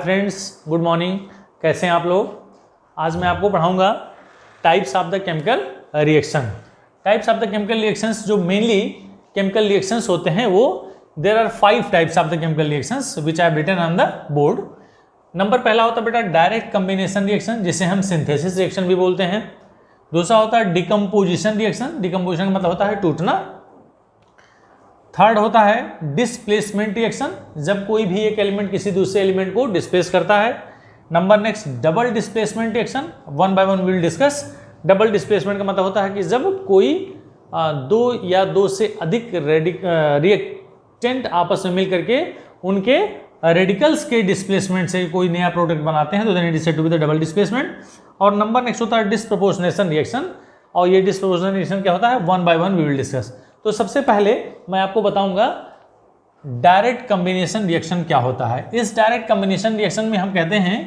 Friends, good morning. कैसे हैं आप लोग? आज मैं आपको पढ़ाऊंगा types of the chemical reaction. Types of the chemical reactions जो मेनली केमिकल रिएक्शंस होते हैं वो there are 5 types of the chemical reactions which I have written on the board. Number पहला होता है बेटा डायरेक्ट कम्बिनेशन रिएक्शन, जिसे हम सिंथेसिस रिएक्शन भी बोलते हैं। दूसरा होता है डिकम्पोजिशन रिएक्शन, डिकम्पोजिशन का मतलब होता है टूटना। थर्ड होता है डिस्प्लेसमेंट रिएक्शन, जब कोई भी एक एलिमेंट किसी दूसरे एलिमेंट को डिस्प्लेस करता है। Number next double displacement reaction, one by one will discuss. Double displacement का मतलब होता है कि जब कोई दो या दो से अधिक रिएक्टेंट आपस में मिल करके उनके रेडिकल्स के डिस्प्लेसमेंट से कोई नया प्रोडक्ट बनाते हैं तो then it is said to be the double displacement. और नंबर नेक्स्ट होता है डिस्प्रोपोर्शनेशन रिएक्शन, और ये डिस्प्रोपोर्शनेशन रिएक्शन क्या होता है one by one we will discuss. तो सबसे पहले मैं आपको बताऊंगा डायरेक्ट कॉम्बिनेशन रिएक्शन क्या होता है। इस डायरेक्ट कॉम्बिनेशन रिएक्शन में हम कहते हैं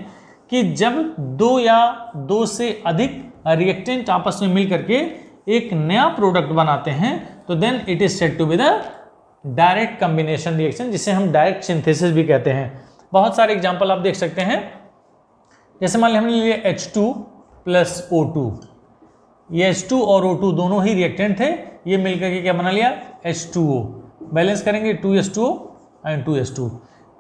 कि जब दो या दो से अधिक रिएक्टेंट आपस में मिल करके एक नया प्रोडक्ट बनाते हैं तो then it is said to be the direct combination reaction, जिसे हम डायरेक्ट सिंथेसिस भी कहते हैं। बहुत सारे एग्जांपल आप देख सकते हैं, जैसे मान लिया हमने लिया H2 प्लस O2। ये H2 और O2 दोनों ही रिएक्टेंट थे, ये मिलकर के क्या बना लिया H2O। बैलेंस करेंगे 2H2O एंड 2H2,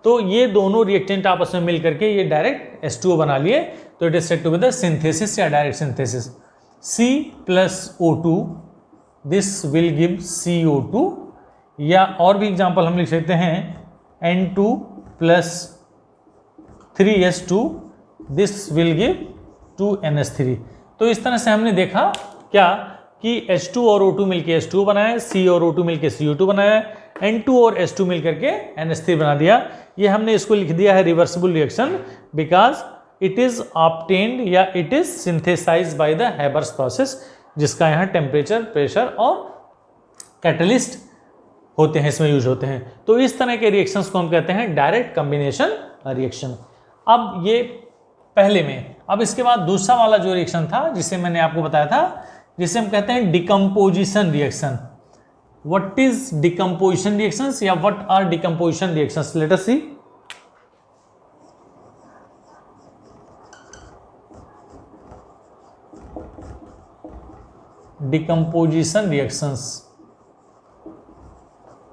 तो ये दोनों रिएक्टेंट आपस में मिल करके ये डायरेक्ट H2O बना लिए, तो it is said to be the synthesis या direct synthesis. C plus O2 this will give CO2, या और भी एग्जांपल हम लिख सकते हैं N2 plus 3H2 this will give 2NH3। तो इस तरह से हमने देखा क्या कि H2 और O2 मिलके H2O बनाया, C और O2 मिलके CO2 बनाया, N2 और H2 मिल करके NH3 बना दिया। ये हमने इसको लिख दिया है reversible reaction, because it is obtained या it is synthesized by the Haber's process, जिसका यहाँ टेम्परेचर, प्रेशर और कैटलिस्ट होते हैं, इसमें यूज होते हैं। तो इस तरह के रिएक्शंस को हम कहते हैं डायरेक्ट कॉम्बिनेशन रिएक्शन। अब ये पहले में, अब इसके बाद दूसरा वाला जो रिएक्शन था जिसे मैंने आपको बताया था, जिसे हम कहते हैं decomposition reaction. What is decomposition reactions या what are decomposition reactions? Let us see. Decomposition reactions,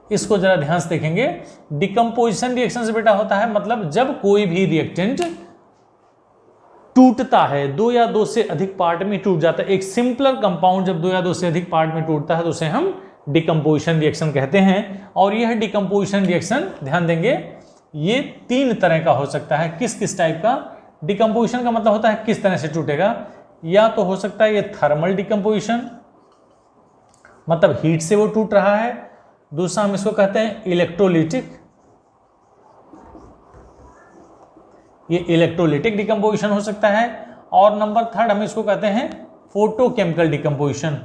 इसको जरा ध्यान से देखेंगे। डिकम्पोजिशन रिएक्शन से बेटा होता है मतलब जब कोई भी रिएक्टेंट टूटता है, दो या दो से अधिक पार्ट में टूट जाता है। एक सिंपलर कंपाउंड जब दो या दो से अधिक पार्ट में टूटता है तो उसे हम डिकम्पोजिशन रिएक्शन कहते हैं। और यह डिकम्पोजिशन रिएक्शन, ध्यान देंगे, ये 3 तरह का हो सकता है। किस किस टाइप का? डिकम्पोजिशन का मतलब होता है किस तरह से टूटेगा। या तो हो सकता है ये थर्मल डिकम्पोजिशन, मतलब हीट से वो टूट रहा है। दूसरा हम इसको कहते हैं इलेक्ट्रोलिटिक, ये इलेक्ट्रोलिटिक डिकम्पोजिशन हो सकता है। और नंबर 3 हम इसको कहते हैं फोटोकेमिकल डिकम्पोजिशन।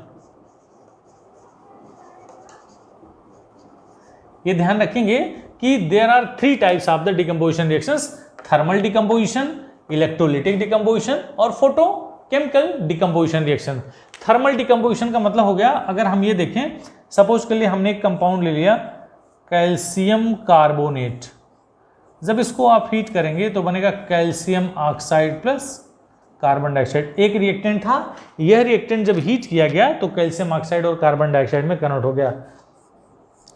ये ध्यान रखेंगे कि there are 3 types of the decomposition reactions: thermal decomposition, electrolytic decomposition और photochemical decomposition reaction. Thermal decomposition का मतलब हो गया, अगर हम ये देखें, सपोज के लिए हमने एक कंपाउंड ले लिया कैल्शियम कार्बोनेट। जब इसको आप हीट करेंगे तो बनेगा calcium oxide plus carbon dioxide. एक रिएक्टेंट था, यह रिएक्टेंट जब हीट किया गया तो कैल्शियम ऑक्साइड और कार्बन डाइऑक्साइड में कन्वर्ट हो गया।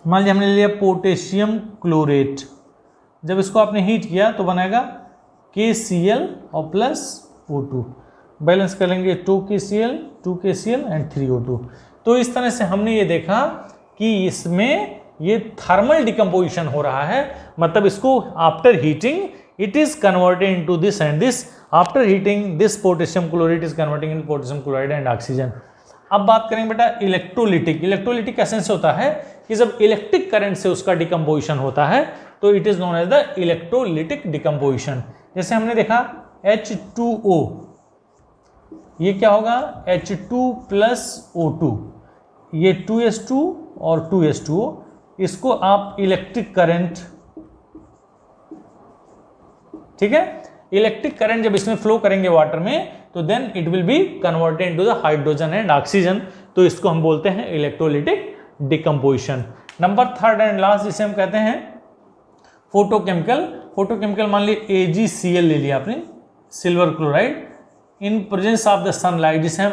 मान लीजिए हमने लिया पोटेशियम क्लोरेट, जब इसको आपने हीट किया तो बनेगा KCl और प्लस O2। बैलेंस कर लेंगे 2KCl एंड 3O2। तो इस तरह से हमने ये देखा कि इसमें ये थर्मल डिकम्पोजिशन हो रहा है, मतलब इसको after heating it is converted into this and this. After heating this potassium chloride is converting in potassium chloride and oxygen. अब बात करेंगे बेटा इलेक्ट्रोलिटिक। इलेक्ट्रोलिटिक का सेंस होता है कि जब इलेक्ट्रिक करंट से उसका डिकम्पोजिशन होता है तो it is known as the electrolytic decomposition. जैसे हमने देखा H2O, ये क्या होगा H2 प्लस O2, ये 2H2 और 2H2O, इसको आप इलेक्ट्रिक करंट, ठीक है, इलेक्ट्रिक करंट जब इसमें फ्लो करेंगे वाटर में तो then it will be converted into the hydrogen and oxygen, तो इसको हम बोलते हैं electrolytic decomposition. Number 3rd and last जिसे हम कहते हैं फोटोकेमिकल। फोटोकेमिकल मान लीजिए AgCl ले लिया आपने, silver chloride, in presence of the sunlight, जिसे हम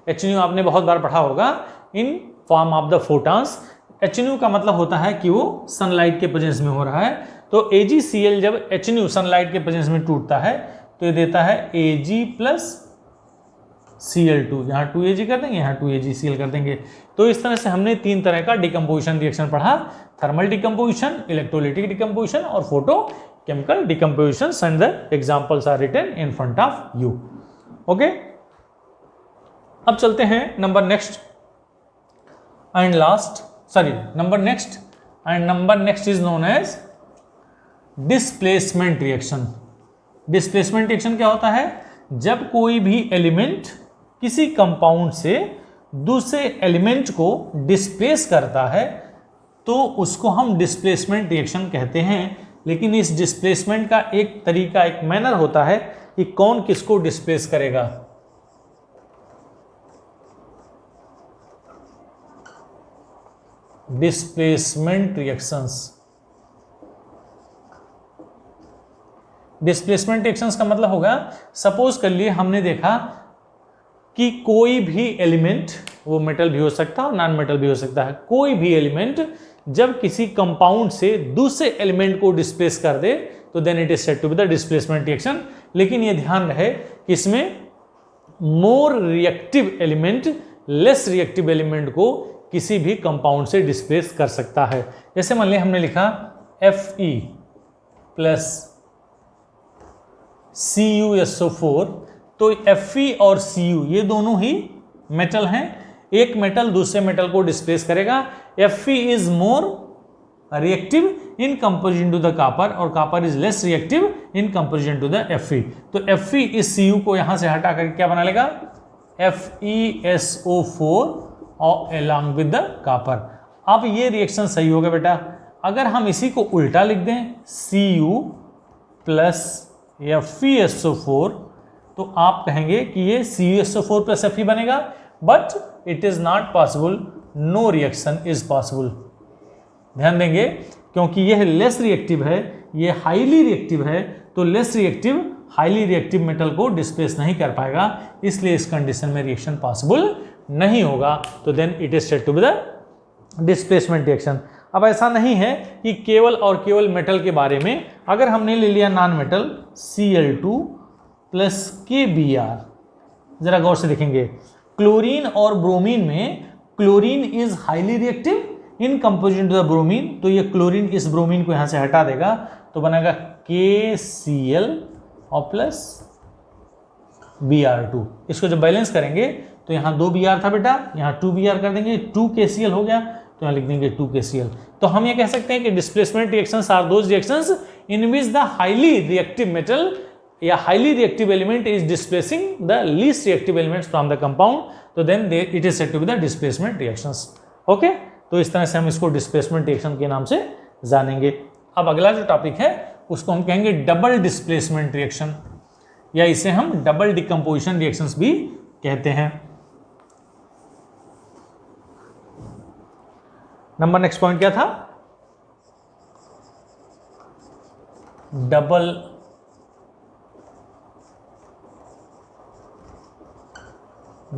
HNu आपने बहुत बार पढ़ा होगा, in form of the photons. HNu का मतलब होता है कि वो सनलाइट के प्रेजेंस में हो रहा है। तो AgCl जब HNu सनलाइट के प्रेजेंस में टूटता है तो ये देता है Ag प्लस Cl2, यहाँ 2Ag कर देंगे, यहाँ 2AgCl कर देंगे। तो इस तरह से हमने 3 तरह का डिकम्पोजिशन रिएक्शन पढ़ा, थर्मल डिकम्पोजिशन, इलेक्ट्रोलिटिक डिकम्पोजिशन और photochemical decomposition, and the examples are written in front of you. Okay, अब चलते हैं number next is known as displacement reaction. Displacement reaction क्या होता है? जब कोई भी एलिमेंट किसी कंपाउंड से दूसरे एलिमेंट को डिस्प्लेस करता है तो उसको हम डिस्प्लेसमेंट रिएक्शन कहते हैं। लेकिन इस डिस्प्लेसमेंट का एक तरीका, एक मैनर होता है कि कौन किसको डिस्प्लेस करेगा। डिस्प्लेसमेंट रिएक्शंस का मतलब होगा, सपोज कर लिए हमने देखा कि कोई भी एलिमेंट, वो मेटल भी हो सकता है और नॉन मेटल भी हो सकता है, कोई भी एलिमेंट जब किसी कंपाउंड से दूसरे एलिमेंट को डिस्प्लेस कर दे तो then it is said to be the displacement reaction. लेकिन ये ध्यान रहे कि इसमें more reactive element less reactive element को किसी भी कंपाउंड से डिस्प्लेस कर सकता है। जैसे मान लिया हमने लिखा Fe प्लस CuSO4, तो Fe और Cu ये दोनों ही मेटल हैं। एक मेटल दूसरे मेटल को डिस्प्लेस करेगा। Fe is more reactive in comparison to the copper और copper is less reactive in comparison to the Fe। तो Fe इस Cu को यहां से हटा करके क्या बना लेगा? FeSO4 और along with the copper। अब ये रिएक्शन सही होगा बेटा। अगर हम इसी को उल्टा लिख दें Cu प्लस FeSO4 तो आप कहेंगे कि ये CuSO4 प्लस Fe बनेगा, but it is not possible, no reaction is possible. ध्यान देंगे, क्योंकि यह लेस रिएक्टिव है, ये हाईली रिएक्टिव है, तो less reactive highly reactive metal को डिस्प्लेस नहीं कर पाएगा, इसलिए इस कंडीशन में रिएक्शन पॉसिबल नहीं होगा। तो then it is said to be the displacement reaction. अब ऐसा नहीं है कि केवल और केवल मेटल के बारे में, अगर हमने ले लिया non metal Cl2 plus KBr, जरा गौर से देखेंगे, क्लोरीन और ब्रोमीन में chlorine is highly reactive in comparison to the bromine, तो ये क्लोरीन इस ब्रोमीन को यहां से हटा देगा तो बनेगा KCl और प्लस Br2। इसको जब बैलेंस करेंगे तो यहाँ 2 Br था बेटा, यहाँ 2 Br कर देंगे, 2 KCl हो गया, तो यहाँ लिख देंगे 2 KCl। तो हम ये कह सकते हैं कि displacement reactions are those reactions in which the highly reactive metal या highly reactive element is displacing the least reactive elements from the compound, तो then it is said to be the displacement reactions. Okay, तो इस तरह से हम इसको displacement reaction के नाम से जानेंगे। अब अगला जो टॉपिक है उसको हम कहेंगे डबल डिस्प्लेसमेंट रिएक्शन, या इसे हम डबल डिकम्पोजिशन रिएक्शंस भी कहते हैं। नंबर नेक्स्ट पॉइंट क्या था? Double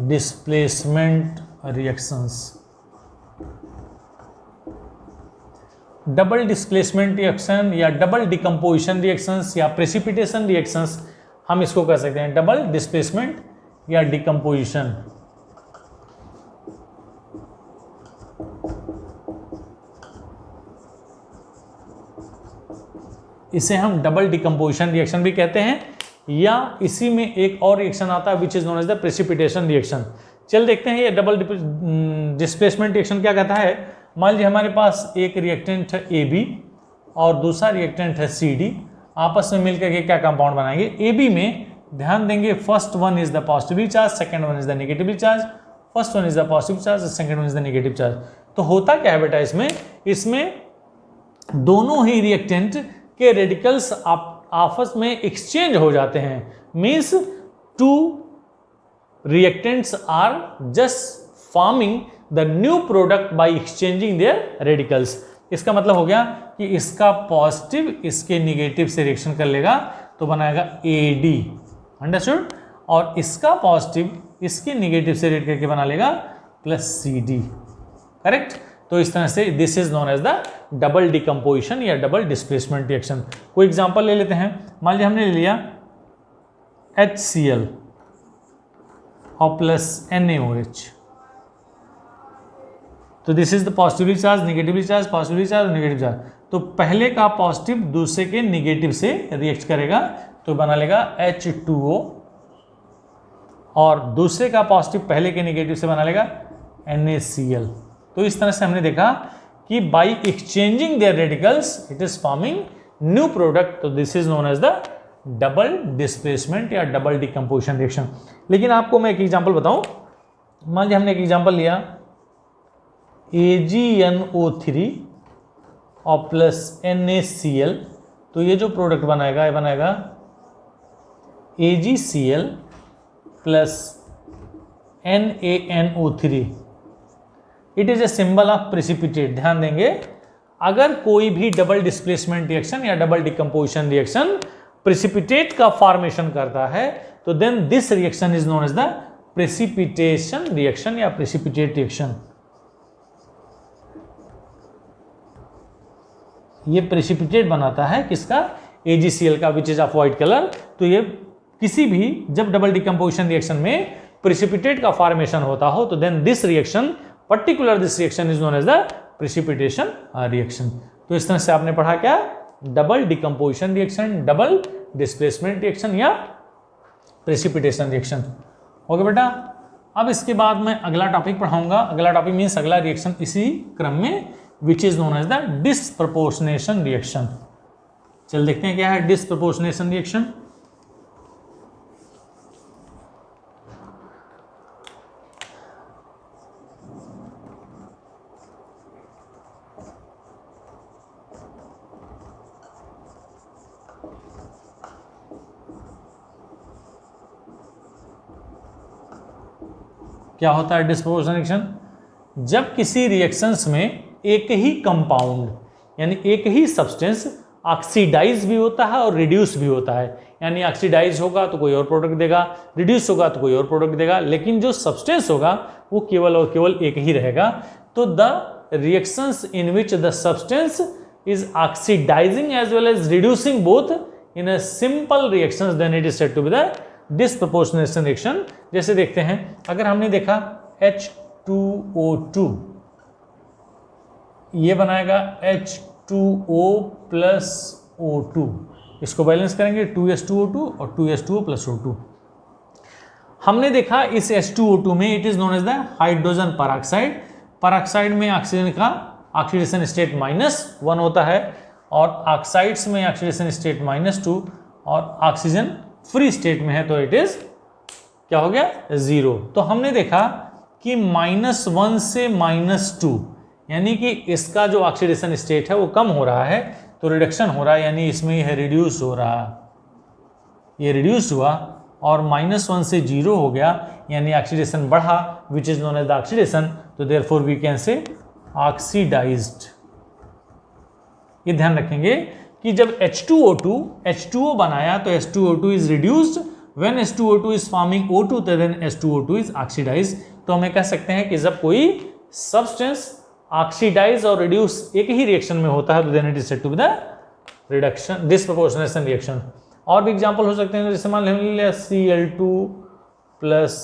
displacement reactions. Double displacement reaction या डबल डिकम्पोजिशन रिएक्शंस या प्रेसिपिटेशन रिएक्शंस, हम इसको कह सकते हैं डबल डिस्प्लेसमेंट या डिकम्पोजिशन। इसे हम डबल डिकम्पोजिशन रिएक्शन भी कहते हैं, या इसी में एक और रिएक्शन आता है which is known as the precipitation reaction. चल देखते हैं ये डबल डिस्प्लेसमेंट रिएक्शन क्या कहता है। मान लीजिए हमारे पास एक रिएक्टेंट है AB और दूसरा रिएक्टेंट है CD, आपस में मिलकर के क्या कंपाउंड बनाएंगे। AB में ध्यान देंगे first one is the positively charge, second one is the negatively charge, first one is the positive charge, second one is the negative charge. तो होता क्या है बेटा, इसमें दोनों ही रिएक्टेंट के रेडिकल्स आपस में एक्सचेंज हो जाते हैं। Means two reactants are just forming the new product by exchanging their radicals. इसका मतलब हो गया कि इसका पॉजिटिव इसके निगेटिव से रिएक्शन कर लेगा तो बनाएगा AD, अंडरस्टूड, और इसका पॉजिटिव इसके निगेटिव से रिएक्ट करके बना लेगा +CD, करेक्ट। तो इस तरह से this is known as the double decomposition या डबल डिस्प्लेसमेंट रिएक्शन। कोई एग्जांपल ले लेते हैं। मान लीजिए हमने ले लिया HCl और प्लस NaOH, तो this is the positively charge, negatively charge, positively charge और नेगेटिव चार्ज। तो पहले का पॉजिटिव दूसरे के नेगेटिव से रिएक्ट करेगा तो बना लेगा H2O, और दूसरे का पॉजिटिव पहले के नेगेटिव से बना लेगा NaCl। तो इस तरह से हमने देखा कि by exchanging their radicals it is forming new product. तो this is known as the double displacement या डबल डिकम्पोजिशन रिएक्शन। लेकिन आपको मैं एक एग्जांपल बताऊं। मान लीजिए हमने एक एग्जांपल लिया AgNO3 और प्लस NaCl, तो ये जो प्रोडक्ट बनाएगा ये बनाएगा AgCl plus NaNO3। It is a symbol of precipitate. ध्यान देंगे, अगर कोई भी डबल डिस्प्लेसमेंट रिएक्शन या डबल डिकम्पोजिशन रिएक्शन प्रेसिपिटेट का फॉर्मेशन करता है तो then this reaction is known as the precipitation reaction या प्रेसिपिटेट रिएक्शन। ये प्रेसिपिटेट बनाता है किसका? AgCl का, which is of white colour. तो ये किसी भी जब डबल डिकम्पोजिशन रिएक्शन में प्रेसिपिटेट का फॉर्मेशन होता हो तो then this reaction particular this reaction is known as the precipitation reaction. तो इस तरह से आपने पढ़ा क्या? Double decomposition reaction, double displacement reaction या प्रेसिपिटेशन रिएक्शन। ओके बेटा, अब इसके बाद मैं अगला टॉपिक पढ़ाऊंगा। अगला टॉपिक मीन्स अगला रिएक्शन इसी क्रम में, which is known as the disproportionation reaction. चल देखते हैं क्या है डिस्प्रपोर्शनेशन रिएक्शन। क्या होता है डिस्प्रपोर्शनल रिएक्शन? जब किसी रिएक्शंस में एक ही कंपाउंड यानी एक ही सब्सटेंस ऑक्सीडाइज भी होता है और रिड्यूस भी होता है। यानी ऑक्सीडाइज होगा तो कोई और प्रोडक्ट देगा, रिड्यूस होगा तो कोई और प्रोडक्ट देगा, लेकिन जो सब्सटेंस होगा वो केवल और केवल एक ही रहेगा। तो the reactions in which the substance is oxidising as well as reducing both in a simple reactions, then it is said to be the disproportionation reaction. जैसे देखते हैं, अगर हमने देखा H2O2, ये बनाएगा H2O प्लस O2, इसको बैलेंस करेंगे 2S2O2 और 2S2O प्लस O2। हमने देखा इस H2O2 में it is known as the hydrogen peroxide. Peroxide में ऑक्सीजन का ऑक्सीडेशन स्टेट -1 होता है और ऑक्साइड्स में ऑक्सीडेशन स्टेट -2 और ऑक्सीजन फ्री स्टेट में है तो इट इज क्या हो गया? 0। तो हमने देखा कि -1 से -2 यानी कि इसका जो ऑक्सीडेशन स्टेट है वो कम हो रहा है तो रिडक्शन हो रहा है, यानी इसमें यह रिड्यूस हो रहा है, ये रिड्यूस हुआ और -1 से 0 हो गया यानी ऑक्सीडेशन बढ़ा, which is known as the oxidation. तो therefore we can say oxidised. ये ध्यान रखेंगे कि जब H2O बनाया तो H2O2 is reduced, when H2O2 is forming O2 तो देन H2O2 इज ऑक्सीडाइज्ड। तो हमें कह सकते हैं कि जब कोई सब्सटेंस ऑक्सीडाइज और रिड्यूस एक ही रिएक्शन में होता है तो then it is said to be the reduction disproportionation reaction. और भी एग्जांपल हो सकते हैं, जैसे मान लिया Cl2 प्लस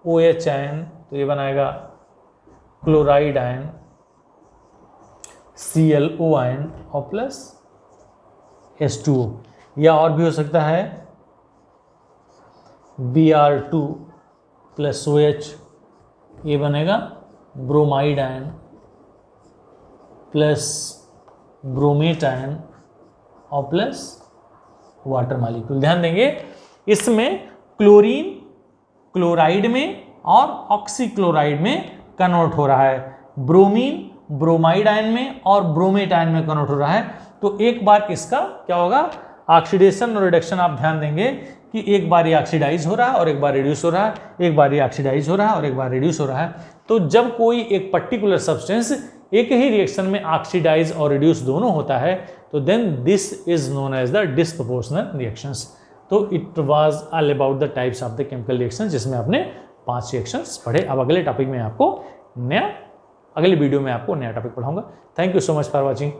OH आयन, तो ये बनाएगा क्लोराइड आयन, ClO आयन और प्लस H2O। या और भी हो सकता है Br2 प्लस OH, ये बनेगा bromide ion plus bromate ion और प्लस वाटर मॉलिक्यूल। ध्यान देंगे इसमें क्लोरीन क्लोराइड में और ऑक्सीक्लोराइड में कन्वर्ट हो रहा है, ब्रोमीन ब्रोमाइड आयन में और ब्रोमेट आयन में कन्वर्ट हो रहा है। तो एक बार इसका क्या होगा? ऑक्सीडेशन और रिडक्शन। आप ध्यान देंगे कि एक बार ये ऑक्सीडाइज हो रहा है और एक बार रिड्यूस हो रहा है, एक बार ये ऑक्सीडाइज हो रहा है और एक बार रिड्यूस हो रहा है। तो जब कोई एक पर्टिकुलर सब्सटेंस एक ही रिएक्शन में ऑक्सीडाइज और रिड्यूस दोनों होता है, तो then this is known as the disproportional reactions. तो it was all about the types of the chemical reaction, जिसमें आपने 5 रिएक्शंस पढ़े। अब अगले टॉपिक में आपको अगले वीडियो में आपको नया टॉपिक पढ़ाऊंगा। Thank you so much for watching.